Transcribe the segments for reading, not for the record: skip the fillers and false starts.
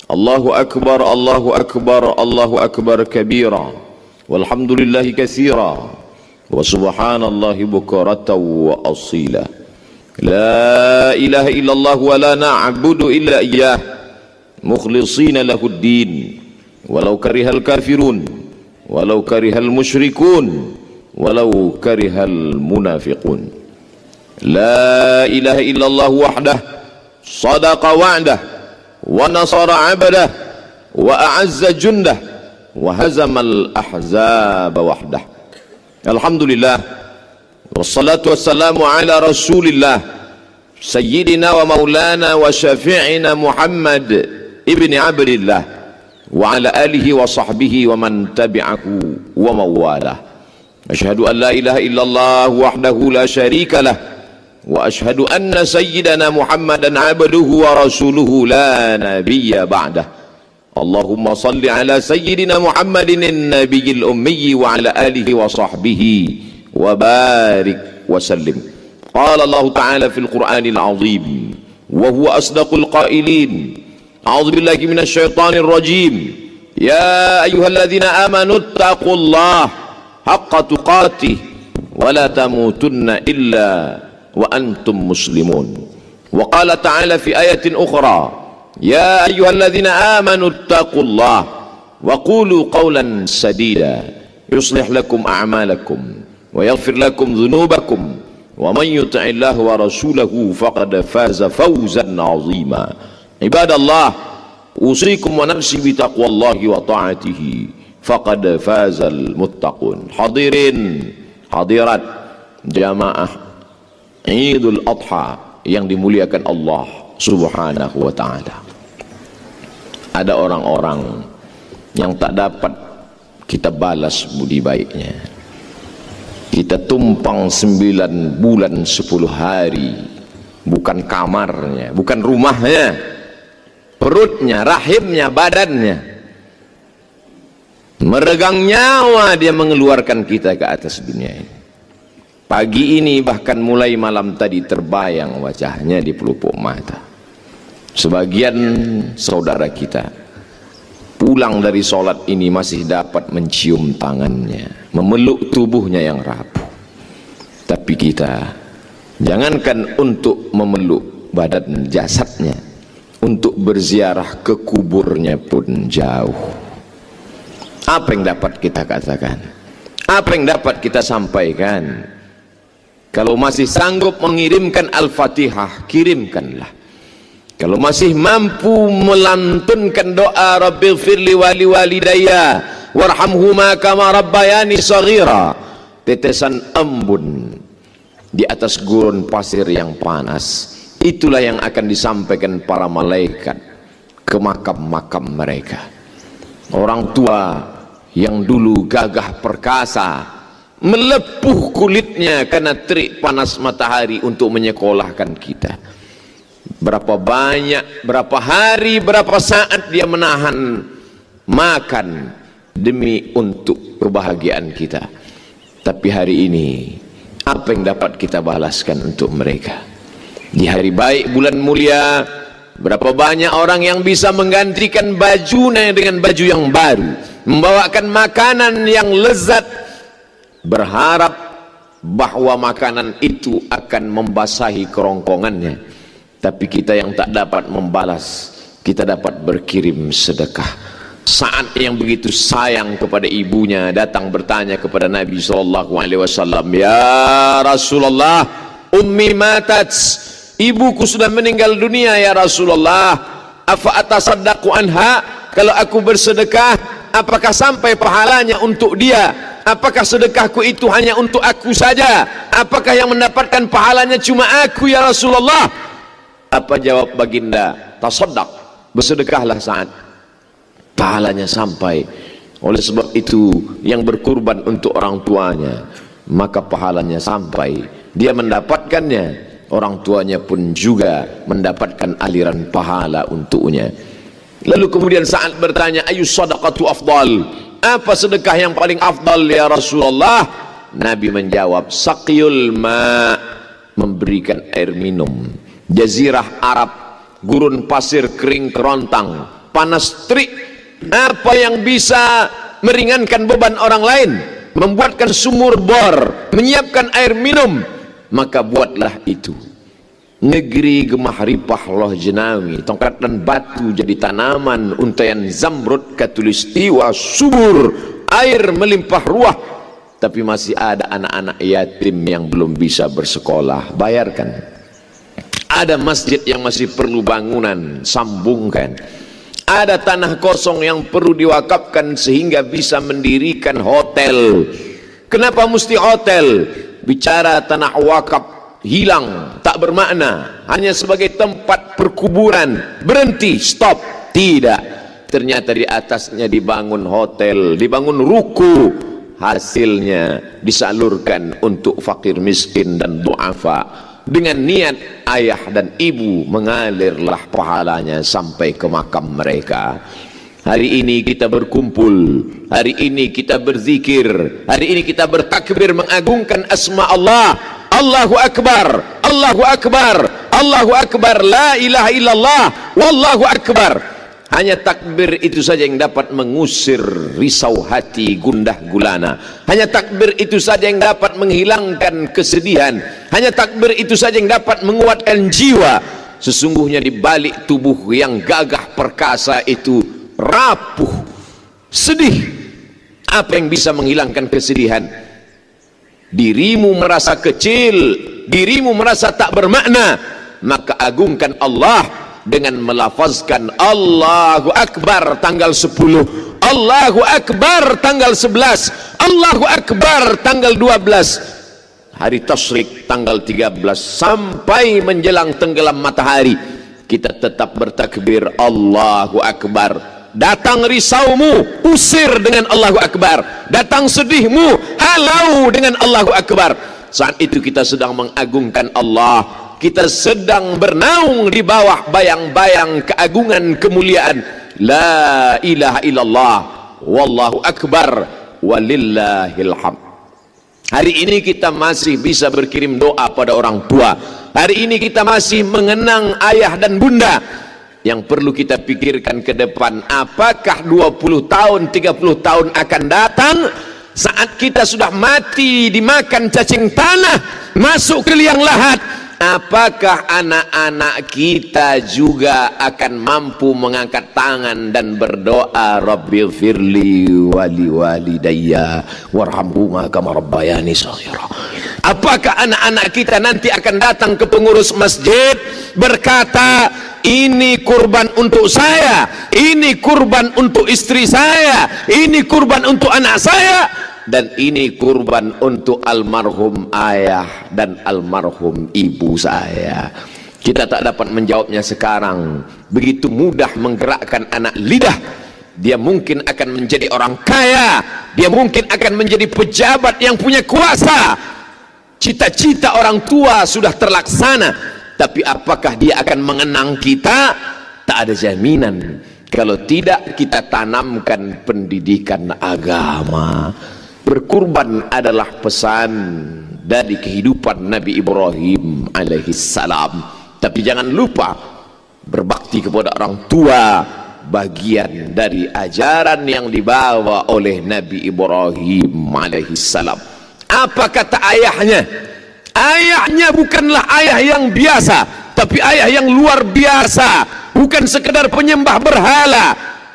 Allahu akbar, Allahu akbar, Allahu akbar kabira, walhamdulillahi katsira, wa subhanallahi bukratan wa asila. La ilaha illallah wa la na'budu illa iyyah mukhlishina lahuddin walau karihal kafirun walau karihal musyrikun walau karihal munafiqun. La ilaha illallah wahdah sadaqa wa'dah wa nasara 'abdah wa a'azza jundah wa hazamal ahzaba wahdah. Alhamdulillah wassalatu wassalamu ala rasulillah sayyidina wa maulana wa syafi'ina Muhammad ibni Abdillah wa ala alihi wa sahbihi wa man tabi'ahu wa mawalah. Asyhadu an la ilaha illallah wahdahu la syarika lah wa asyhadu anna sayyidana Muhammadan abduhu wa rasuluhu la nabiyya ba'dah. Allahumma salli ala sayyidina Muhammadin an-nabiyil ummi wa ala alihi wa sahbihi wa barik wa sallim. Qala Allah ta'ala fil Qur'anil azim wa huwa asdaqul qailin. A'udzu billahi minasy syaithanir rajim. Ya ayyuhalladzina amanu taqullaha haqqa tuqatih wa la tamutunna illa wa antum muslimun. Wa qala ta'ala fi ayatin ukhra, ya ayyuhalladzina amanu taqullaha wa qulu qawlan sadida yuslih lakum a'malakum wa yaghfir lakum dhunubakum wa man yuti'illaha wa rasulahu faqad faza fawzan 'azima. Ibadallah, usikum wa nafsi bi taqwallahi wa ta'atihi faqad fazal muttaqun. Hadirin hadirat jamaah Idul Adha yang dimuliakan Allah Subhanahu wa ta'ala. Ada orang-orang yang tak dapat kita balas budi baiknya. Kita tumpang 9 bulan 10 hari, bukan kamarnya, bukan rumahnya, perutnya, rahimnya, badannya, meregang nyawa dia mengeluarkan kita ke atas dunia ini. Pagi ini bahkan mulai malam tadi terbayang wajahnya di pelupuk mata. Sebagian saudara kita pulang dari sholat ini masih dapat mencium tangannya, memeluk tubuhnya yang rapuh. Tapi kita jangankan untuk memeluk badan jasadnya, untuk berziarah ke kuburnya pun jauh. Apa yang dapat kita katakan? Apa yang dapat kita sampaikan? Kalau masih sanggup mengirimkan Al-Fatihah, kirimkanlah. Kalau masih mampu melantunkan doa Rabbighfirli wali walidayya warhamhuma kama rabbayani shaghira, tetesan embun di atas gurun pasir yang panas, itulah yang akan disampaikan para malaikat ke makam-makam mereka. Orang tua yang dulu gagah perkasa, melepuh kulitnya karena terik panas matahari untuk menyekolahkan kita. Berapa banyak, berapa hari, berapa saat dia menahan makan demi untuk kebahagiaan kita. Tapi hari ini apa yang dapat kita balaskan untuk mereka? Di hari baik bulan mulia, berapa banyak orang yang bisa menggantikan bajunya dengan baju yang baru, membawakan makanan yang lezat, berharap bahwa makanan itu akan membasahi kerongkongannya. Tapi kita yang tak dapat membalas, kita dapat berkirim sedekah. Saat yang begitu sayang kepada ibunya datang bertanya kepada Nabi SAW, ya Rasulullah, ummi matat, ibuku sudah meninggal dunia ya Rasulullah, afa atasaddaqu anha, kalau aku bersedekah apakah sampai pahalanya untuk dia? Apakah sedekahku itu hanya untuk aku saja? Apakah yang mendapatkan pahalanya cuma aku ya Rasulullah? Apa jawab baginda? Tasaddaq, bersedekahlah saat pahalanya sampai. Oleh sebab itu yang berkurban untuk orang tuanya, maka pahalanya sampai, dia mendapatkannya, orang tuanya pun juga mendapatkan aliran pahala untuknya. Lalu kemudian saat bertanya, ayu sadaqatu afdal, apa sedekah yang paling afdal ya Rasulullah? Nabi menjawab, saqyul ma, memberikan air minum. Jazirah Arab, gurun pasir kering kerontang, panas terik. Apa yang bisa meringankan beban orang lain? Membuatkan sumur bor, menyiapkan air minum, maka buatlah itu. Negeri gemah ripah loh jenawi, tongkat dan batu jadi tanaman, untayan zamrud katulistiwa subur, air melimpah ruah. Tapi masih ada anak-anak yatim yang belum bisa bersekolah, bayarkan. Ada masjid yang masih perlu bangunan, sambungkan. Ada tanah kosong yang perlu diwakafkan sehingga bisa mendirikan hotel. Kenapa mesti hotel? Bicara tanah wakaf hilang, tak bermakna, hanya sebagai tempat perkuburan. Berhenti, stop. Tidak, ternyata di atasnya dibangun hotel, dibangun ruku, hasilnya disalurkan untuk fakir miskin dan duafa. Dengan niat ayah dan ibu, mengalirlah pahalanya sampai ke makam mereka. Hari ini kita berkumpul, hari ini kita berzikir, hari ini kita bertakbir mengagungkan asma Allah. Allahu Akbar, Allahu Akbar, Allahu Akbar, la ilaha illallah, wallahu akbar. Hanya takbir itu saja yang dapat mengusir risau hati gundah gulana. Hanya takbir itu saja yang dapat menghilangkan kesedihan. Hanya takbir itu saja yang dapat menguatkan jiwa. Sesungguhnya di balik tubuh yang gagah perkasa itu rapuh, sedih. Apa yang bisa menghilangkan kesedihan? Dirimu merasa kecil, dirimu merasa tak bermakna, maka agungkan Allah dengan melafazkan Allahu Akbar tanggal 10, Allahu Akbar tanggal 11, Allahu Akbar tanggal 12, hari tasyrik tanggal 13, sampai menjelang tenggelam matahari kita tetap bertakbir Allahu Akbar. Datang risaumu, usir dengan Allahu Akbar. Datang sedihmu, halau dengan Allahu Akbar. Saat itu kita sedang mengagungkan Allah. Kita sedang bernaung di bawah bayang-bayang keagungan kemuliaan la ilaha illallah wallahu akbar walillahil hamd. Hari ini kita masih bisa berkirim doa pada orang tua. Hari ini kita masih mengenang ayah dan bunda. Yang perlu kita pikirkan ke depan, apakah 20 tahun 30 tahun akan datang saat kita sudah mati dimakan cacing tanah, masuk ke liang lahat, apakah anak-anak kita juga akan mampu mengangkat tangan dan berdoa Rabbighfirli wali walidayya warhamhuma kama rabbayani shaghira? Apakah anak-anak kita nanti akan datang ke pengurus masjid berkata, ini kurban untuk saya, ini kurban untuk istri saya, ini kurban untuk anak saya, dan ini kurban untuk almarhum ayah dan almarhum ibu saya? Kita tak dapat menjawabnya sekarang. Begitu mudah menggerakkan anak lidah. Dia mungkin akan menjadi orang kaya, dia mungkin akan menjadi pejabat yang punya kuasa. Cita-cita orang tua sudah terlaksana, tapi apakah dia akan mengenang kita? Tak ada jaminan. Kalau tidak kita tanamkan pendidikan agama. Berkurban adalah pesan dari kehidupan Nabi Ibrahim alaihissalam. Tapi jangan lupa, berbakti kepada orang tua bagian dari ajaran yang dibawa oleh Nabi Ibrahim alaihissalam. Apa kata ayahnya? Ayahnya bukanlah ayah yang biasa, tapi ayah yang luar biasa. Bukan sekedar penyembah berhala.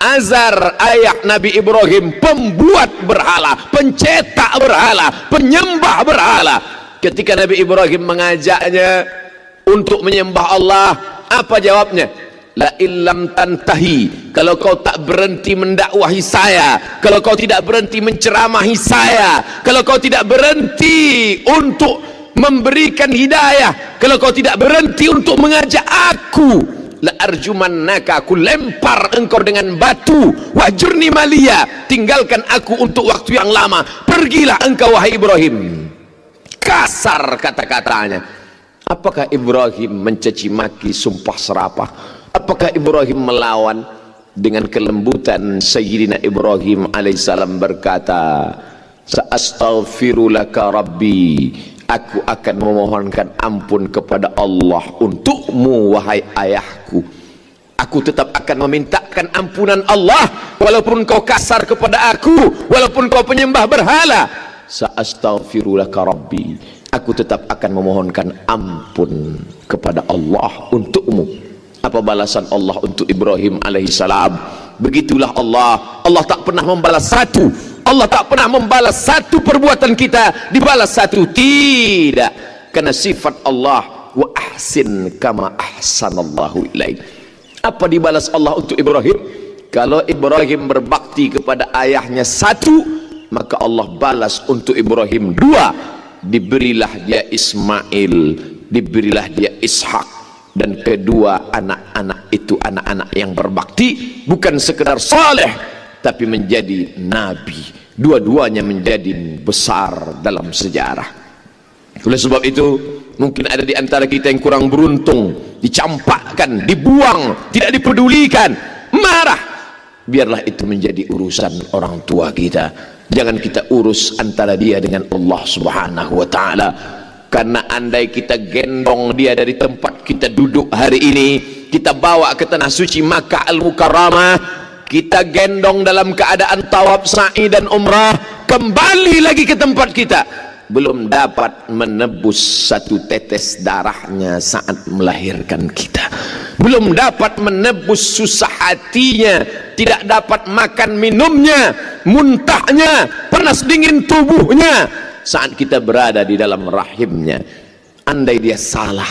Azar ayah Nabi Ibrahim pembuat berhala, pencetak berhala, penyembah berhala. Ketika Nabi Ibrahim mengajaknya untuk menyembah Allah, apa jawabnya? La illam tantahi, kalau kau tak berhenti mendakwahi saya, kalau kau tidak berhenti menceramahi saya, kalau kau tidak berhenti untuk memberikan hidayah, kalau kau tidak berhenti untuk mengajak aku, la arjumannaka, aku lempar engkau dengan batu, wahjurni maliya, tinggalkan aku untuk waktu yang lama, pergilah engkau wahai Ibrahim. Kasar kata-katanya. Apakah Ibrahim mencaci maki, sumpah serapah? Apakah Ibrahim melawan? Dengan kelembutan Sayyidina Ibrahim alaihissalam berkata, Sa'astaghfirulaka Rabbi, aku akan memohonkan ampun kepada Allah untukmu wahai ayahku. aku tetap akan memintakan ampunan Allah walaupun kau kasar kepada aku, walaupun kau penyembah berhala. Sa'astaghfirulaka rabbi, aku tetap akan memohonkan ampun kepada Allah untukmu. Apa balasan Allah untuk Ibrahim alaihissalam? Begitulah Allah. Allah tak pernah membalas satu. Allah tak pernah membalas satu perbuatan kita dibalas satu, tidak. Karena sifat Allah, wa ahsin kama ahsanallahu ilaik. Apa dibalas Allah untuk Ibrahim? Kalau Ibrahim berbakti kepada ayahnya satu, maka Allah balas untuk Ibrahim dua. Diberilah dia Ismail, diberilah dia Ishak. Dan kedua anak-anak itu anak-anak yang berbakti, bukan sekedar saleh tapi menjadi nabi. Dua-duanya menjadi besar dalam sejarah. Oleh sebab itu, mungkin ada di antara kita yang kurang beruntung, dicampakkan, dibuang, tidak dipedulikan, marah. Biarlah itu menjadi urusan orang tua kita. Jangan kita urus antara dia dengan Allah Subhanahu wa ta'ala. Karena andai kita gendong dia dari tempat kita duduk hari ini, kita bawa ke tanah suci Makkah Al-Mukarramah, kita gendong dalam keadaan tawaf, sa'i dan umrah, kembali lagi ke tempat kita, belum dapat menebus satu tetes darahnya saat melahirkan kita, belum dapat menebus susah hatinya, tidak dapat makan minumnya, muntahnya, panas dingin tubuhnya saat kita berada di dalam rahimnya. Andai dia salah,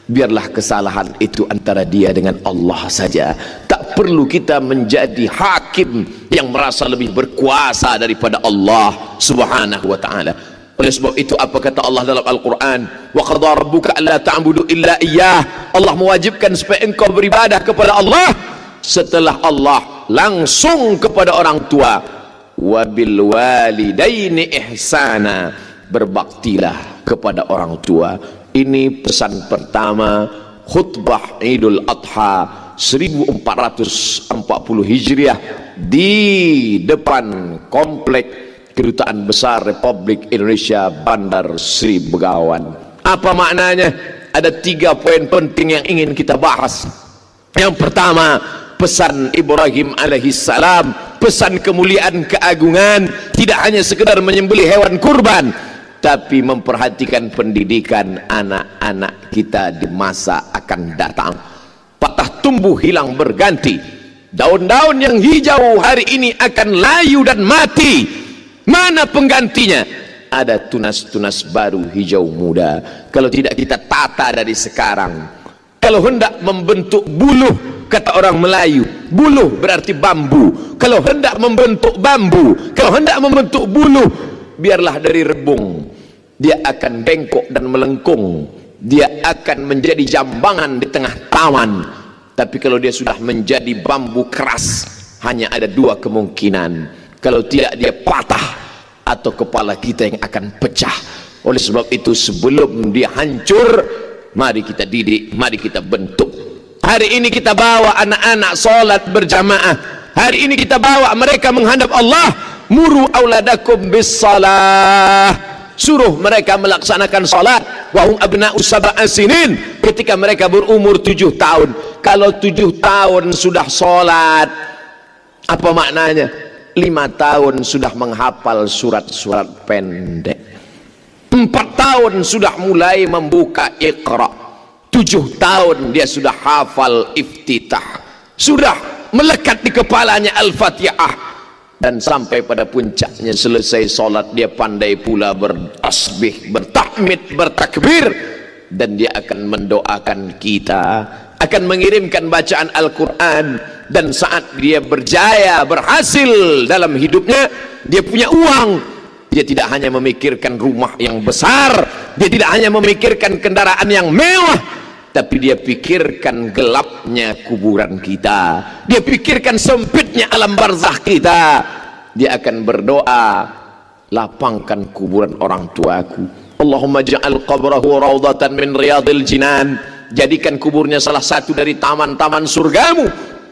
biarlah kesalahan itu antara dia dengan Allah saja. Tak perlu kita menjadi hakim yang merasa lebih berkuasa daripada Allah Subhanahu wa ta'ala. Oleh sebab itu, apa kata Allah dalam Al-Quran? Wa qadha rabbuka alla ta'budu illa iyyah. Allah mewajibkan supaya engkau beribadah kepada Allah. Setelah Allah langsung kepada orang tua, wabil walidaini ihsana, berbaktilah kepada orang tua. Ini pesan pertama khutbah Idul Adha 1440 Hijriah di depan komplek Kedutaan Besar Republik Indonesia Bandar Sri Begawan. Apa maknanya? Ada 3 poin penting yang ingin kita bahas. Yang pertama, pesan Ibrahim alaihissalam, pesan kemuliaan keagungan, tidak hanya sekedar menyembelih hewan kurban, tapi memperhatikan pendidikan anak-anak kita di masa akan datang. Patah tumbuh hilang berganti, daun-daun yang hijau hari ini akan layu dan mati. Mana penggantinya? Ada tunas-tunas baru hijau muda. Kalau tidak kita tata dari sekarang. Kalau hendak membentuk buluh, kata orang Melayu, buluh berarti bambu. Kalau hendak membentuk bambu, kalau hendak membentuk buluh, biarlah dari rebung. Dia akan bengkok dan melengkung. Dia akan menjadi jambangan di tengah taman. Tapi kalau dia sudah menjadi bambu keras, hanya ada 2 kemungkinan. Kalau tidak, dia patah atau kepala kita yang akan pecah. Oleh sebab itu, sebelum dia hancur, mari kita didik, mari kita bentuk. Hari ini kita bawa anak-anak salat berjamaah. Hari ini kita bawa mereka menghadap Allah. Muru auladakum bis salah. Suruh mereka melaksanakan salat. Wahum abna'u sab'a sinin. Ketika mereka berumur 7 tahun. Kalau 7 tahun sudah salat, apa maknanya? 5 tahun sudah menghafal surat-surat pendek. 4 tahun sudah mulai membuka Iqra. 7 tahun dia sudah hafal Iftitah, sudah melekat di kepalanya Al-Fatihah. Dan sampai pada puncaknya selesai solat, dia pandai pula bertasbih, bertahmid, bertakbir. Dan dia akan mendoakan kita, akan mengirimkan bacaan Al-Quran. Dan saat dia berjaya, berhasil dalam hidupnya, dia punya uang, dia tidak hanya memikirkan rumah yang besar, dia tidak hanya memikirkan kendaraan yang mewah, tapi dia pikirkan gelapnya kuburan kita, dia pikirkan sempitnya alam barzakh kita. Dia akan berdoa, lapangkan kuburan orang tuaku, Allahumma ja'al qabrahu raudatan min riyadil jinan, jadikan kuburnya salah satu dari taman-taman surgamu.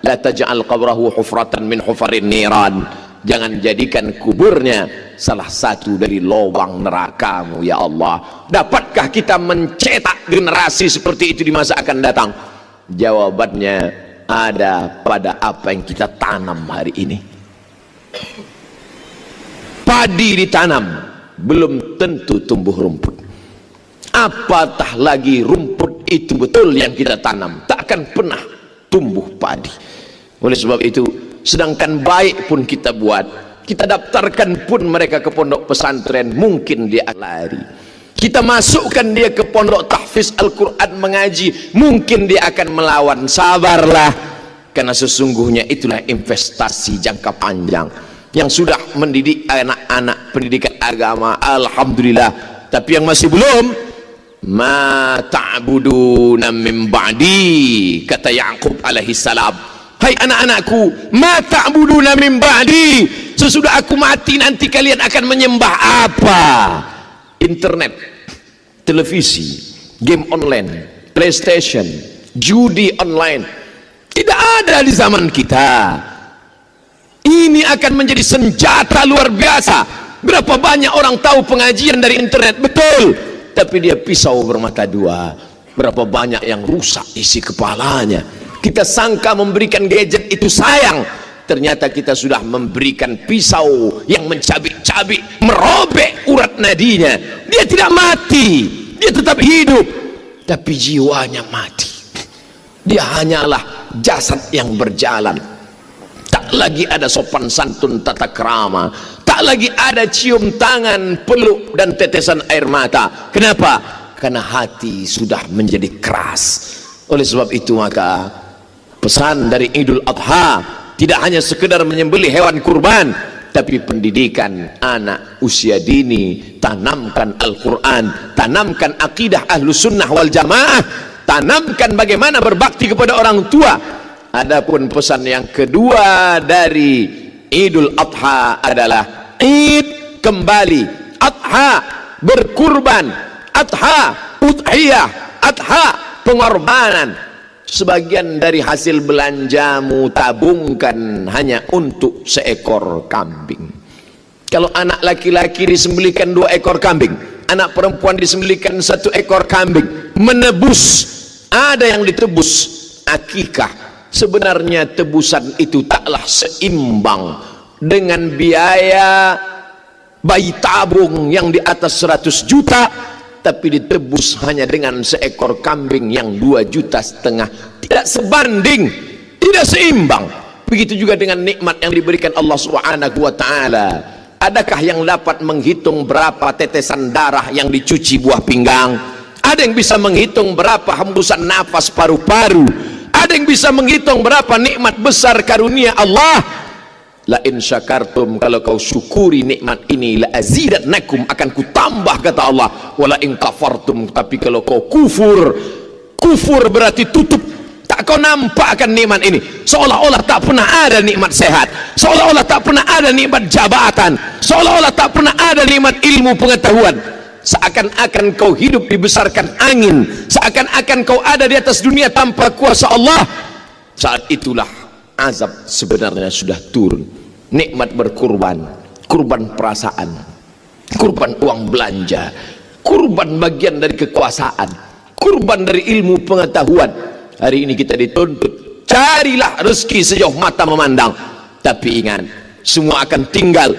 La taj'al qabrahu hufratan min hufarin niran, jangan jadikan kuburnya salah satu dari lubang nerakamu ya Allah. Dapatkah kita mencetak generasi seperti itu di masa akan datang? Jawabannya, ada pada apa yang kita tanam hari ini. Padi ditanam, belum tentu tumbuh rumput. Apatah lagi rumput itu betul yang kita tanam, tak akan pernah tumbuh padi. Oleh sebab itu, sedangkan baik pun kita buat, kita daftarkan pun mereka ke pondok pesantren, mungkin dia lari. Kita masukkan dia ke pondok tahfiz Al-Quran mengaji, mungkin dia akan melawan. Sabarlah, karena sesungguhnya itulah investasi jangka panjang yang sudah mendidik anak-anak pendidikan agama, alhamdulillah. Tapi yang masih belum, ma ta'buduna min ba'di, kata Yaqub alaihi salam, hai anak-anakku, ma ta'buduna min ba'di, sesudah aku mati nanti kalian akan menyembah apa? Internet, televisi, game online, PlayStation, judi online, tidak ada di zaman kita. Ini akan menjadi senjata luar biasa. Berapa banyak orang tahu pengajian dari internet, betul, tapi dia pisau bermata dua. Berapa banyak yang rusak isi kepalanya. Kita sangka memberikan gadget itu sayang, ternyata kita sudah memberikan pisau yang mencabik-cabik, merobek urat nadinya. Dia tidak mati, dia tetap hidup, tapi jiwanya mati. Dia hanyalah jasad yang berjalan. Tak lagi ada sopan santun tata krama, tak lagi ada cium tangan, peluk dan tetesan air mata. Kenapa? Karena hati sudah menjadi keras. Oleh sebab itu maka pesan dari Idul Adha tidak hanya sekedar menyembelih hewan kurban, tapi pendidikan anak usia dini, tanamkan Al-Quran, tanamkan akidah Ahlus Sunnah wal Jamaah, tanamkan bagaimana berbakti kepada orang tua. Adapun pesan yang kedua dari Idul Adha adalah Id kembali, Adha berkurban, Adha udhiyah, Adha pengorbanan. Sebagian dari hasil belanjamu tabungkan hanya untuk seekor kambing. Kalau anak laki-laki disembelihkan 2 ekor kambing, anak perempuan disembelihkan 1 ekor kambing, menebus, ada yang ditebus akikah. Sebenarnya tebusan itu taklah seimbang dengan biaya bayi tabung yang di atas 100 juta, tapi ditebus hanya dengan seekor kambing yang 2,5 juta. Tidak sebanding, tidak seimbang. Begitu juga dengan nikmat yang diberikan Allah Subhanahu wa ta'ala. Adakah yang dapat menghitung berapa tetesan darah yang dicuci buah pinggang? Ada yang bisa menghitung berapa hembusan nafas paru-paru? Ada yang bisa menghitung berapa nikmat besar karunia Allah? La in syakartum, kalau kau syukuri nikmat ini, la azidannakum, akan kutambah, kata Allah. Wala in kafartum, tapi kalau kau kufur, kufur berarti tutup, tak kau nampakkan nikmat ini. Seolah-olah tak pernah ada nikmat sehat, seolah-olah tak pernah ada nikmat jabatan, seolah-olah tak pernah ada nikmat ilmu pengetahuan. Seakan-akan kau hidup dibesarkan angin, seakan-akan kau ada di atas dunia tanpa kuasa Allah. Saat itulah azab sebenarnya sudah turun. Nikmat berkurban, kurban perasaan, kurban uang belanja, kurban bagian dari kekuasaan, kurban dari ilmu pengetahuan. Hari ini kita dituntut, carilah rezeki sejauh mata memandang, tapi ingat, semua akan tinggal.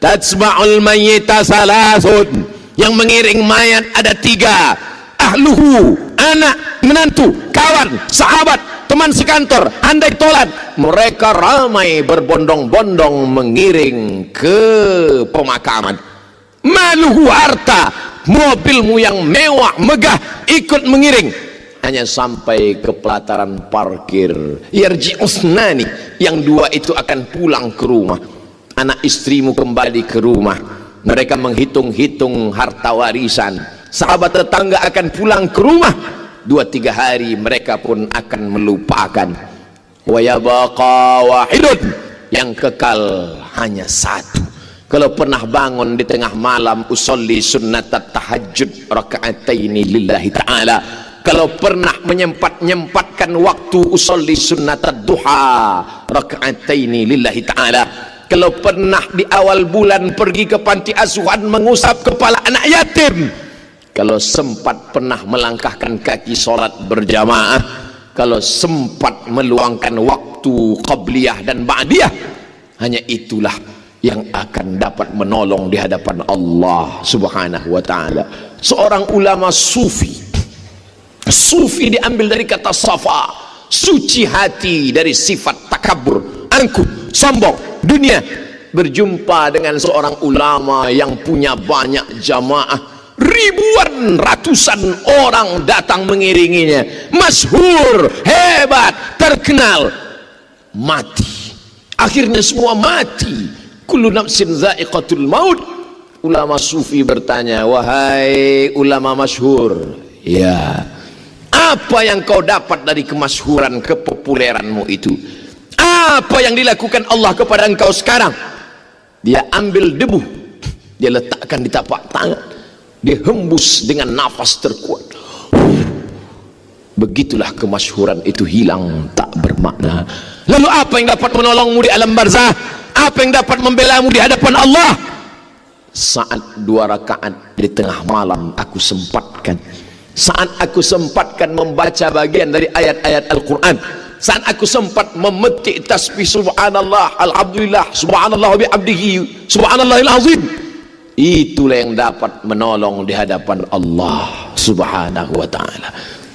Tatsma'ul mayyita salasun, yang mengiring mayat ada 3, ahluhu, anak, menantu, kawan, sahabat, teman sekantor, andai tolan. Mereka ramai berbondong-bondong mengiring ke pemakaman. Maluhu, harta, mobilmu yang mewah megah ikut mengiring, hanya sampai ke pelataran parkir. Yarji'usnani, yang 2 itu akan pulang ke rumah. Anak istrimu kembali ke rumah, mereka menghitung-hitung harta warisan. Sahabat tetangga akan pulang ke rumah, 2-3 hari mereka pun akan melupakan. Wa yabaqa wahidun, yang kekal hanya 1. Kalau pernah bangun di tengah malam, usolli sunnatat tahajud raka'ataini lillahi ta'ala. Kalau pernah menyempatkan waktu, usolli sunnatat duha raka'ataini lillahi ta'ala. Kalau pernah di awal bulan pergi ke panti asuhan mengusap kepala anak yatim, kalau sempat pernah melangkahkan kaki sholat berjamaah, kalau sempat meluangkan waktu qabliyah dan ba'diyah, hanya itulah yang akan dapat menolong di hadapan Allah Subhanahu wa ta'ala. Seorang ulama sufi, sufi diambil dari kata safa, suci hati dari sifat takabur, angkuh, sombong, dunia, berjumpa dengan seorang ulama yang punya banyak jamaah, ribuan ratusan orang datang mengiringinya, masyhur, hebat, terkenal, mati. Akhirnya semua mati. Kullu nafsin dha'iqatul maut. Ulama sufi bertanya, wahai ulama masyhur, ya, apa yang kau dapat dari kemasyhuran, kepopuleranmu itu? Apa yang dilakukan Allah kepada engkau sekarang? Dia ambil debu, dia letakkan di tapak tangan, dia hembus dengan nafas terkuat. Begitulah kemasyhuran itu hilang, tak bermakna. Lalu apa yang dapat menolongmu di alam barzah? Apa yang dapat membelamu di hadapan Allah? Saat 2 rakaat di tengah malam aku sempatkan, saat aku sempatkan membaca bagian dari ayat-ayat Al-Quran, saat aku sempat memetik tasbih subhanallah, alhamdulillah, subhanallah bihamdihi, subhanallahil azim, itulah yang dapat menolong di hadapan Allah Subhanahu wa ta'ala.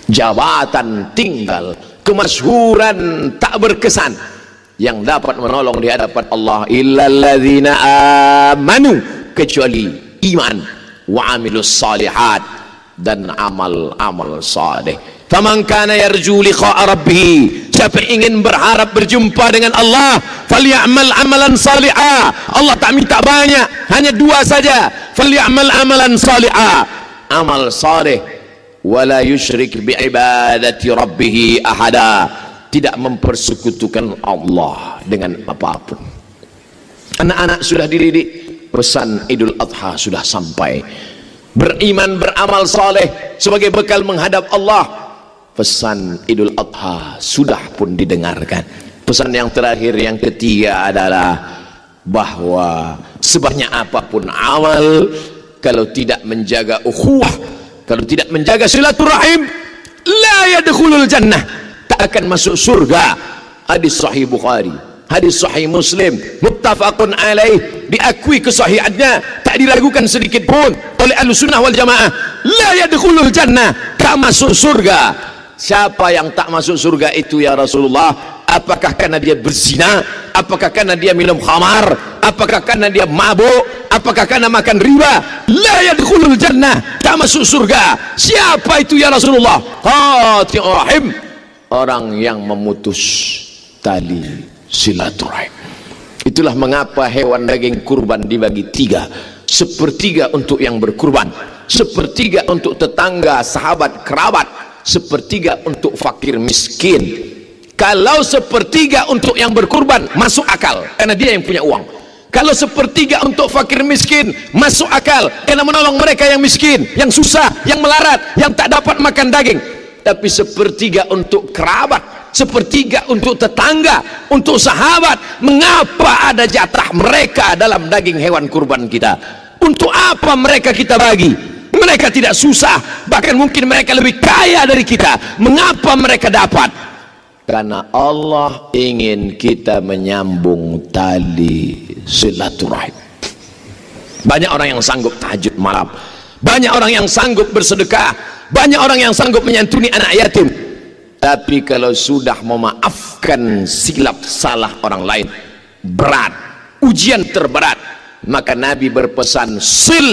Jabatan tinggal, kemasyhuran tak berkesan. Yang dapat menolong di hadapan Allah illalladzina amanu, kecuali iman, wa amilus salihat, dan amal-amal saleh. Faman kana yarju liqa'a rabbih, siapa ingin berharap berjumpa dengan Allah, falyamal amalan salihah. Allah tak minta banyak, hanya 2 saja. Falyamal amalan salihah, amal saleh, wala yusyrik bi ibadati rabbih ahada, tidak mempersekutukan Allah dengan apapun. Anak-anak sudah dididik, pesan Idul Adha sudah sampai. Beriman, beramal saleh sebagai bekal menghadap Allah. Pesan Idul Adha sudah pun didengarkan. Pesan yang terakhir, yang ketiga adalah bahwa sebanyak apapun amal, kalau tidak menjaga ukhuwah, kalau tidak menjaga silaturahim, la yadkhulul jannah, tak akan masuk surga. Hadis sahih Bukhari, hadis sahih Muslim, muttafaqun alaih, diakui kesahihannya, tak diragukan sedikit pun oleh Ahlussunnah wal Jamaah. La yadkhulul jannah, tak masuk surga. Siapa yang tak masuk surga itu ya Rasulullah? Apakah karena dia berzina? Apakah karena dia minum khamar? Apakah karena dia mabuk? Apakah karena makan riba? La yadkhulul jannah, tak masuk surga. Siapa itu ya Rasulullah? Qati'ur rahim, orang yang memutus tali silaturahim. Itulah mengapa hewan daging kurban dibagi 3. Sepertiga untuk yang berkurban, sepertiga untuk tetangga, sahabat, kerabat, sepertiga untuk fakir miskin. Kalau sepertiga untuk yang berkurban, masuk akal karena dia yang punya uang. Kalau sepertiga untuk fakir miskin, masuk akal karena menolong mereka yang miskin, yang susah, yang melarat, yang tak dapat makan daging. Tapi sepertiga untuk kerabat, sepertiga untuk tetangga, untuk sahabat, mengapa ada jatah mereka dalam daging hewan kurban kita? Untuk apa mereka kita bagi? Mereka tidak susah, bahkan mungkin mereka lebih kaya dari kita. Mengapa mereka dapat? Karena Allah ingin kita menyambung tali silaturahim. Banyak orang yang sanggup tahajud malam, banyak orang yang sanggup bersedekah, banyak orang yang sanggup menyantuni anak yatim. Tapi kalau sudah memaafkan silap salah orang lain, berat, ujian terberat. Maka Nabi berpesan, sil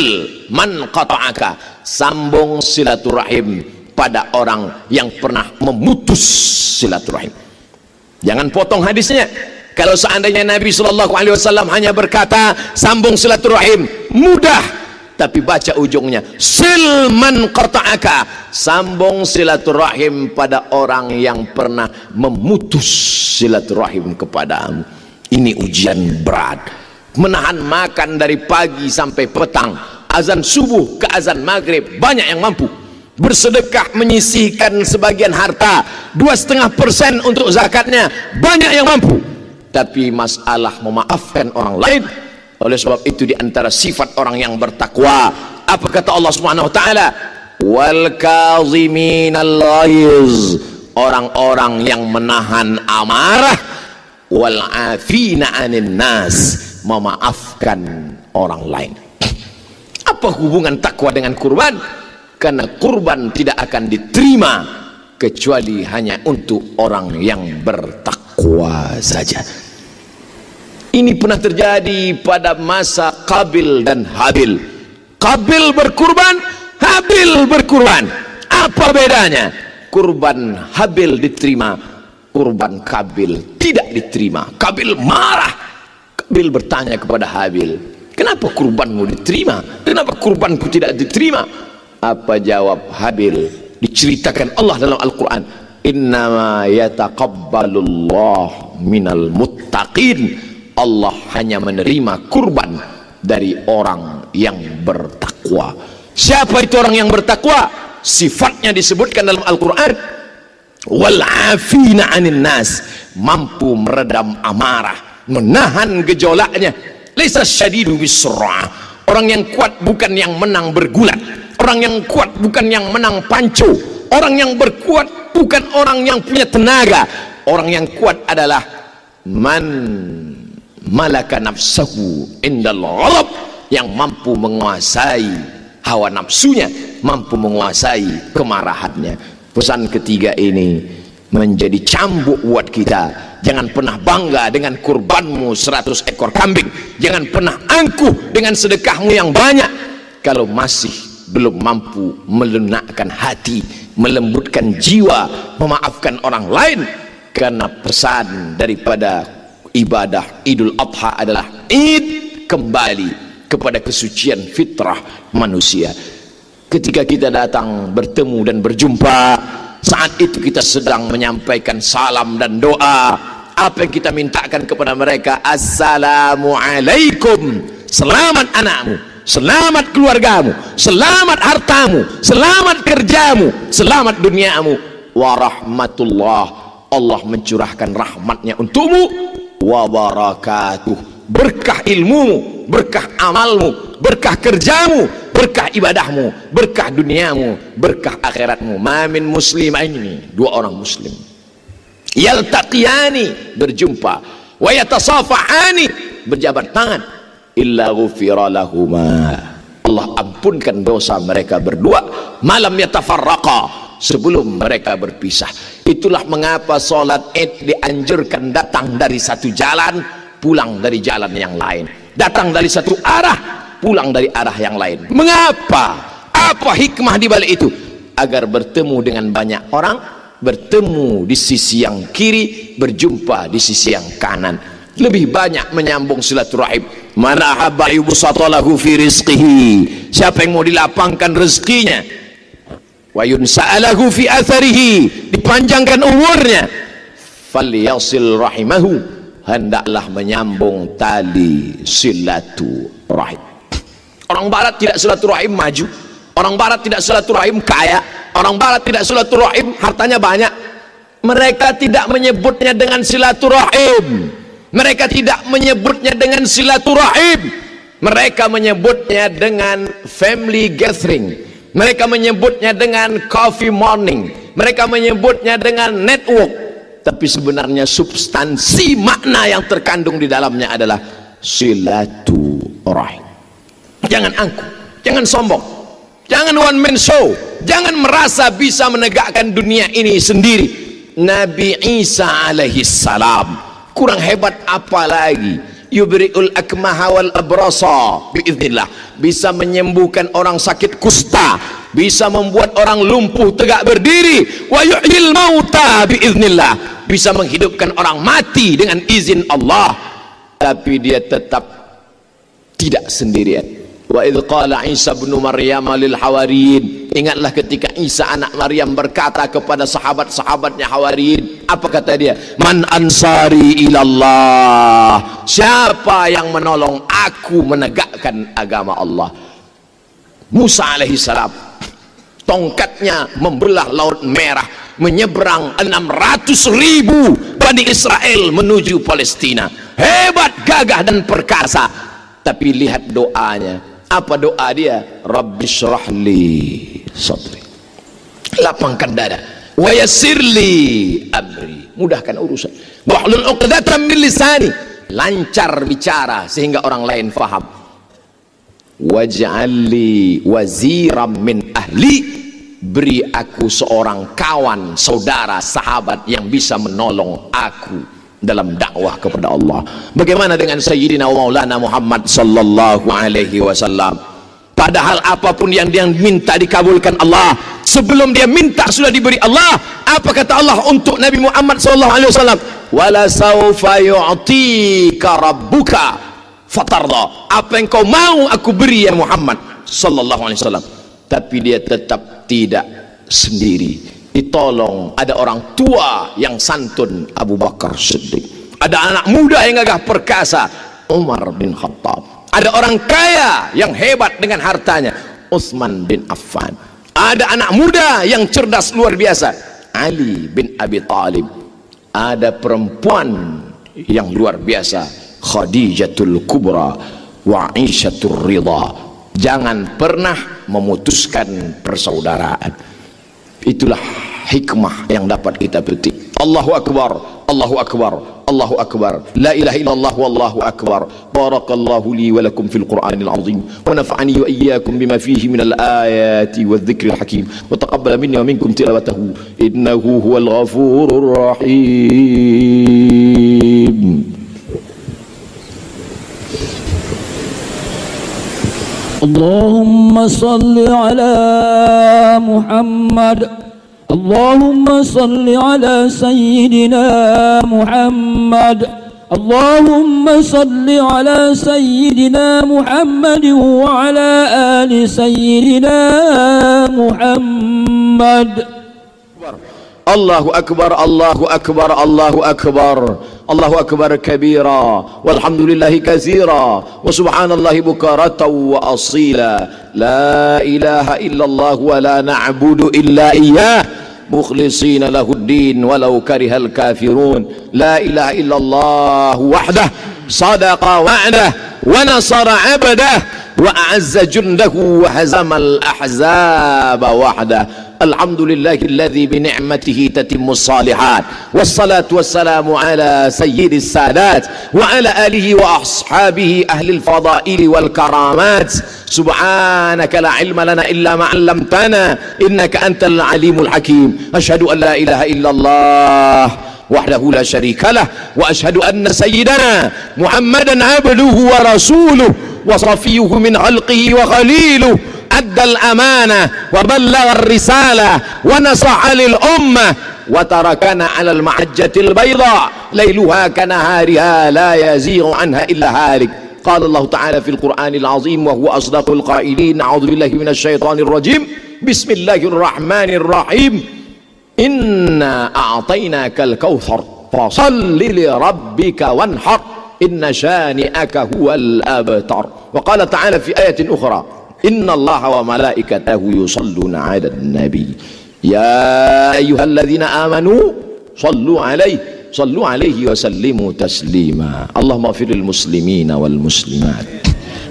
man qata'aka, sambung silaturahim pada orang yang pernah memutus silaturahim. Jangan potong hadisnya. Kalau seandainya Nabi SAW hanya berkata sambung silaturahim, mudah, tapi baca ujungnya, sil man qata'aka, sambung silaturahim pada orang yang pernah memutus silaturahim kepadamu. Ini ujian berat. Menahan makan dari pagi sampai petang, azan subuh ke azan maghrib, banyak yang mampu. Bersedekah menyisihkan sebagian harta, 2,5% untuk zakatnya, banyak yang mampu. Tapi masalah memaafkan orang lain. Oleh sebab itu di antara sifat orang yang bertakwa, apa kata Allah Subhanahu wa taala? Wal kaziminal ghaiz, orang-orang yang menahan amarah, wal afina 'anil nas, memaafkan orang lain. Apa hubungan takwa dengan kurban? Karena kurban tidak akan diterima kecuali hanya untuk orang yang bertakwa saja. Ini pernah terjadi pada masa Qabil dan Habil. Qabil berkurban, Habil berkurban. Apa bedanya? Kurban Habil diterima, kurban Qabil tidak diterima. Qabil marah. Qabil bertanya kepada Habil, kenapa kurbanmu diterima? Kenapa kurbanku tidak diterima? Apa jawab Habil? Diceritakan Allah dalam Al-Quran, innama yataqabbalullah minal muttaqin. Allah hanya menerima kurban dari orang yang bertakwa. Siapa itu orang yang bertakwa? Sifatnya disebutkan dalam Al-Quran, wal afina 'anil nas, mampu meredam amarah, menahan gejolaknya. Laisa syadidu bisra, orang yang kuat bukan yang menang bergulat, orang yang kuat bukan yang menang pancu, orang yang berkuat bukan orang yang punya tenaga. Orang yang kuat adalah man malaka nafsahu indal ghalab, yang mampu menguasai hawa nafsunya, mampu menguasai kemarahannya. Pesan ketiga ini menjadi cambuk buat kita. Jangan pernah bangga dengan kurbanmu 100 ekor kambing, jangan pernah angkuh dengan sedekahmu yang banyak kalau masih belum mampu melunakkan hati, melembutkan jiwa, memaafkan orang lain. Karena pesan daripada ibadah Idul Adha adalah Id kembali kepada kesucian fitrah manusia. Ketika kita datang bertemu dan berjumpa, saat itu kita sedang menyampaikan salam dan doa. Apa yang kita mintakan kepada mereka? Assalamualaikum, selamat anakmu, selamat keluargamu, selamat hartamu, selamat kerjamu, selamat duniamu, warahmatullah, Allah mencurahkan rahmatnya untukmu, wabarakatuh, berkah ilmumu, berkah amalmu, berkah kerjamu, berkah ibadahmu, berkah duniamu, berkah akhiratmu. Mamin muslimaini, dua orang muslim, yaltaqiyani, berjumpa, wa yatasafahani, berjabat tangan, illa ghufira lahuma, Allah ampunkan dosa mereka berdua, malam yatafarraqa, sebelum mereka berpisah. Itulah mengapa sholat Id dianjurkan datang dari satu jalan, pulang dari jalan yang lain, datang dari satu arah, pulang dari arah yang lain. Mengapa? Apa hikmah di balik itu? Agar bertemu dengan banyak orang, bertemu di sisi yang kiri, berjumpa di sisi yang kanan, lebih banyak menyambung silaturahim. Man ahabba yubsatalahu fi rizqihi, siapa yang mau dilapangkan rezekinya, wa yunsa'alahu fi atharihi, dipanjangkan umurnya, falyasil rahimahu, hendaklah menyambung tali silaturahim. Orang barat tidak silaturahim maju, orang barat tidak silaturahim kaya, orang barat tidak silaturahim hartanya banyak. Mereka tidak menyebutnya dengan silaturahim, mereka tidak menyebutnya dengan silaturahim, mereka menyebutnya dengan family gathering, mereka menyebutnya dengan coffee morning, mereka menyebutnya dengan network. Tapi sebenarnya substansi makna yang terkandung di dalamnya adalah silaturahim. Jangan angkuh, jangan sombong, jangan one man show, jangan merasa bisa menegakkan dunia ini sendiri. Nabi Isa alaihi salam kurang hebat apa lagi? Yubri'ul akmaha wal abrasa biiznillah, bisa menyembuhkan orang sakit kusta, bisa membuat orang lumpuh tegak berdiri, wa yuhyil mauta biiznillah, bisa menghidupkan orang mati dengan izin Allah. Tapi dia tetap tidak sendirian. Wa idh qala Isa bin Maryam lil hawariyin, ingatlah ketika Isa anak Maryam berkata kepada sahabat-sahabatnya hawariyin, apa kata dia? Man ansari ilallah, siapa yang menolong aku menegakkan agama Allah? Musa alaihi salam tongkatnya membelah laut merah, menyeberang 600.000 Bani Israel menuju Palestina. Hebat, gagah dan perkasa. Tapi lihat doanya. Apa doa dia? Rabbi syrahli sadri, lapangkan dada, wa yassirli amri, mudahkan urusan. Wahlul 'uqdatam min lisani, lancar bicara sehingga orang lain faham. Waj'alli waziram min ahli, beri aku seorang kawan, saudara, sahabat yang bisa menolong aku dalam dakwah kepada Allah. Bagaimana dengan Sayyidina wa Maulana Muhammad sallallahu alaihi wasallam? Padahal apapun yang dia minta dikabulkan Allah. Sebelum dia minta sudah diberi Allah. Apa kata Allah untuk Nabi Muhammad sallallahu alaihi wasallam? Wala saufa yu'tika rabbuka fatarda. Apa yang kau mau aku beri ya Muhammad sallallahu alaihi wasallam. Tapi dia tetap tidak sendiri. Ditolong, ada orang tua yang santun, Abu Bakar Siddiq. Ada anak muda yang gagah perkasa, Umar bin Khattab. Ada orang kaya yang hebat dengan hartanya, Utsman bin Affan. Ada anak muda yang cerdas luar biasa, Ali bin Abi Thalib. Ada perempuan yang luar biasa, Khadijatul Kubra wa Aisyatul Ridha. Jangan pernah memutuskan persaudaraan. Itulah hikmah yang dapat kita petik. Allahu Akbar, Allahu Akbar, Allahu Akbar. La ilaha illallah wallahu akbar. Barakallahu li wa lakum fil Qur'anil azim. Wa nafa'ani wa iyyakum bima fihi minal ayati wadh-dhikril hakim. Wa taqabbala minni wa minkum tilawatahu. Innahu huwal ghafurur rahim. Allahumma salli ala Muhammad. Allahumma salli ala Sayyidina Muhammad. Allahumma salli ala Sayyidina Muhammad wa ala ali Sayyidina Muhammad. Allahu Akbar, Allahu Akbar, Allahu Akbar, Allahu Akbar kabira, walhamdulillahi katsira, wa subhanallahi bukaratan wa asila. La ilaha illallah wa la na'budu illa iyyah, mukhlisina lahuddin walau karihal kafirun. La ilaha illallah wahdah, sadaqa wa'dah, wa nasara 'abdah, wa a'azza jundahu wa hazamal ahzaba wahdah. Alhamdulillahilladzi bi ni'matihi tatimmus salihat. Wassalatu wassalamu ala sayyidis sadat wa ala alihi wa ashabihi ahlil fadaili wal karamat. Subhanaka la ilma lana illa ma 'allamtana innaka antal alimul hakim. Asyhadu an la ilaha illallah wahdahu la syarika lah, wa asyhadu anna sayyidana Muhammadan abduhu wa rasuluh wa safiyuhu min khalqihi wa khaliluh. أدى الأمانة وبلغ الرسالة ونصح للأمة وتركنا على المحجة البيضاء ليلها كنهارها لا يزيغ عنها إلا هالك. قال الله تعالى في القرآن العظيم وهو أصدق القائلين: أعوذ بالله من الشيطان الرجيم، بسم الله الرحمن الرحيم، إنا أعطيناك الكوثر فصل لربك وانحر إن شانئك هو الأبتر. وقال تعالى في آية أخرى: Inna Allah wa malaikatahu yusalluna 'alan nabi ya ayyuhalladzina amanu sallu alaihi wa sallimu taslima. Allahumma ighfirlil muslimina wal muslimat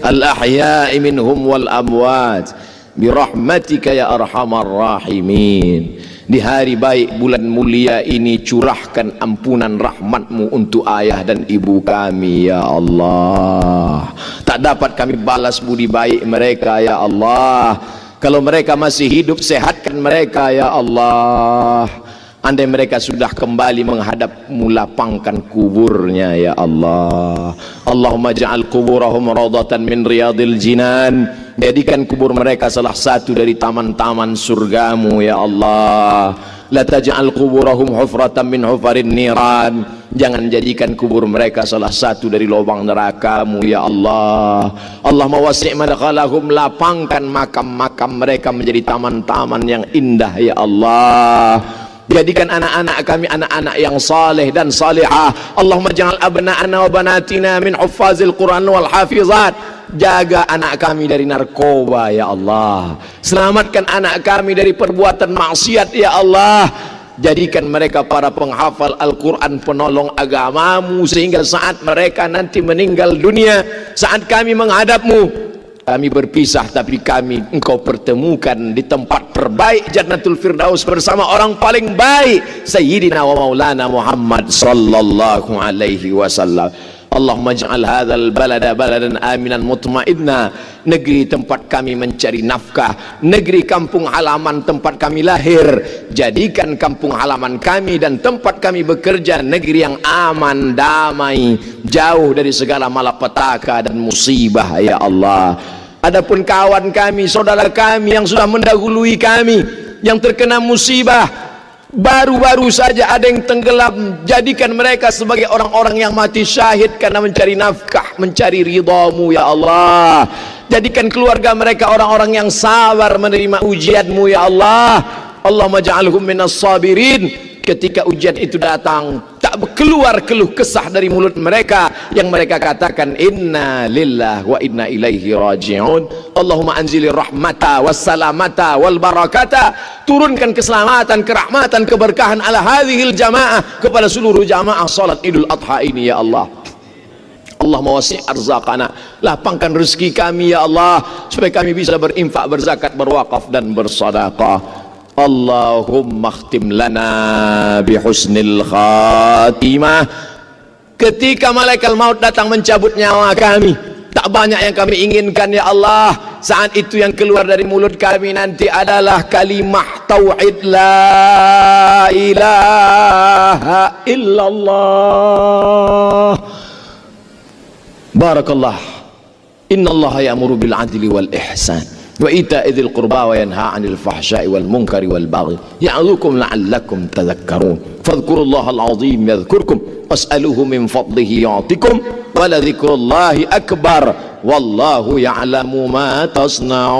al ahya'i minhum wal amwat birahmatika ya arhamar rahimin. Di hari baik bulan mulia ini curahkan ampunan rahmatmu untuk ayah dan ibu kami ya Allah. Tak dapat kami balas budi baik mereka ya Allah. Kalau mereka masih hidup, sehatkan mereka ya Allah. Andai mereka sudah kembali menghadapmu, lapangkan kuburnya ya Allah. Allahumma ja'al kuburahum rawdatan min riyadil jinan. Jadikan kubur mereka salah satu dari taman-taman surgamu ya Allah. La taj'al kuburahum hufratan min hufarin niran. Jangan jadikan kubur mereka salah satu dari lubang nerakamu ya Allah. Allahumma wasi' madkhalahum, lapangkan makam-makam mereka menjadi taman-taman yang indah ya Allah. Jadikan anak-anak kami anak-anak yang saleh dan salihah. Allahumma ja'al abna'ana wa banatina min huffazil Quran wal hafizat. Jaga anak kami dari narkoba ya Allah. Selamatkan anak kami dari perbuatan maksiat ya Allah. Jadikan mereka para penghafal Al-Quran, penolong agamamu, sehingga saat mereka nanti meninggal dunia, saat kami menghadapmu, kami berpisah tapi engkau pertemukan di tempat terbaik Jannatul Firdaus bersama orang paling baik Sayyidina wa Maulana Muhammad sallallahu alaihi wasallam. Allahumma ij'al hadzal balada baladan aminan mutmainna, negeri tempat kami mencari nafkah, negeri kampung halaman tempat kami lahir, jadikan kampung halaman kami dan tempat kami bekerja negeri yang aman, damai, jauh dari segala malapetaka dan musibah ya Allah. Adapun kawan kami, saudara kami yang sudah mendahului kami, yang terkena musibah, baru-baru saja ada yang tenggelam, jadikan mereka sebagai orang-orang yang mati syahid karena mencari nafkah, mencari ridhamu ya Allah. Jadikan keluarga mereka orang-orang yang sabar menerima ujianmu ya Allah. Allahumma ja'alhum minas sabirin. Ketika ujian itu datang, tak keluar keluh kesah dari mulut mereka, yang mereka katakan inna lillahi wa inna ilaihi raji'un. Allahumma anzilir rahmata wassalamata wal barakata, turunkan keselamatan, kerahmatan, keberkahan ala hadhil jamaah, kepada seluruh jamaah salat Idul Adha ini ya Allah. Allahumma wasi' arzaqana, lapangkan rezeki kami ya Allah, supaya kami bisa berinfak, berzakat, berwakaf dan bersedekah. Allahumma khtim lana bihusnil khatimah. Ketika malaikat maut datang mencabut nyawa kami, tak banyak yang kami inginkan ya Allah. Saat itu yang keluar dari mulut kami nanti adalah kalimah tauhid la ilaha illallah. Barakallah. Innallaha ya'muru bil adli wal ihsan wa ita'i dzil qurba wa yanha 'anil fahsya'i wal munkari wal baghi ya'idzukum la'allakum tadhakkarun. Fadhkurullaha al-'azim yadhkurkum was'aluhu min fadlihi yu'tikum wa la dzikrullahi akbar wallahu ya'lamu ma tasna'un.